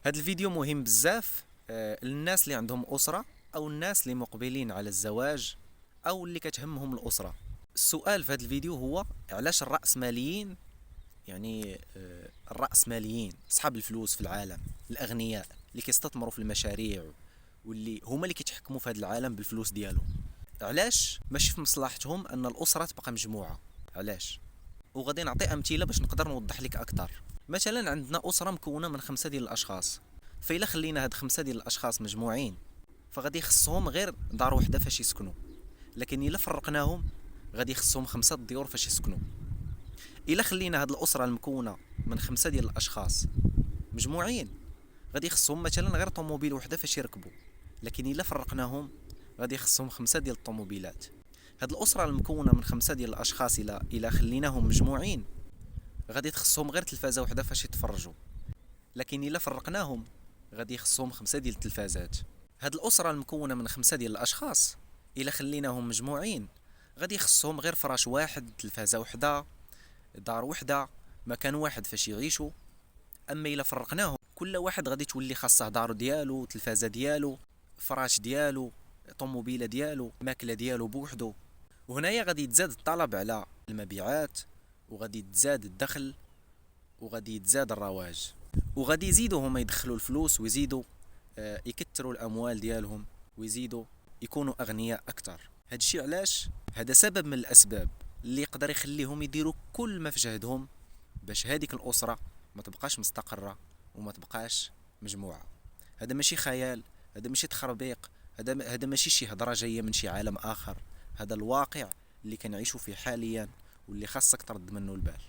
هذا الفيديو مهم بزاف للناس اللي عندهم أسرة أو الناس اللي مقبلين على الزواج أو اللي كتهمهم الأسرة. السؤال في هذا الفيديو هو علاش الرأسماليين، يعني الرأسماليين أصحاب الفلوس في العالم، الأغنياء اللي كيستثمروا في المشاريع واللي هما اللي كيتحكموا في هذا العالم بالفلوس ديالهم، علاش ماشي في مصلحتهم أن الأسرة تبقى مجموعة؟ علاش؟ وغادي نعطي أمثلة باش نقدر نوضح لك أكثر. مثلا عندنا أسرة مكونة من 5 ديال الأشخاص، فإلا خلينا هاد 5 ديال الأشخاص مجموعين فغادي يخصهم غير دار وحدة فاش يسكنوا، لكن إلا فرقناهم غادي يخصهم 5 ديور فاش يسكنوا. إلا خلينا هاد الأسرة المكونة من 5 ديال الأشخاص مجموعين غادي يخصهم مثلا غير طوموبيل وحدة فاش يركبوا، لكن إلا فرقناهم غادي يخصهم 5 ديال الطوموبيلات. هاد الأسرة المكونة من 5 ديال الأشخاص إلا خليناهم مجموعين غادي تخصهم غير تلفازة وحدة فاش يتفرجوا، لكن إلا فرقناهم غادي يخصهم 5 ديال التلفازات. هاد الأسرة المكونة من 5 ديال الأشخاص إلا خليناهم مجموعين غادي يخصهم غير فراش واحد، تلفازة وحدة، دار وحدة، مكان واحد فاش يعيشوا. أما إلا فرقناهم كل واحد غادي تولي خاصه دار ديالو، تلفازة ديالو، فراش ديالو، طوموبيلة ديالو، ماكلة ديالو بوحدو. وهنايا غادي يتزاد الطلب على المبيعات، وغادي يتزاد الدخل، وغادي يتزاد الرواج، وغادي يزيدوا هما يدخلوا الفلوس ويزيدوا يكثروا الاموال ديالهم ويزيدوا يكونوا اغنياء اكثر. هادشي علاش؟ هذا سبب من الاسباب اللي يقدر يخليهم يديروا كل ما في جهدهم باش هذيك الاسره ما تبقاش مستقره وما تبقاش مجموعه. هذا ماشي خيال، هذا ماشي تخربيق، هذا ماشي شي هضره جايه من شي عالم اخر، هذا الواقع اللي كنعيشوا فيه حاليا واللي خاصك ترد منه البال.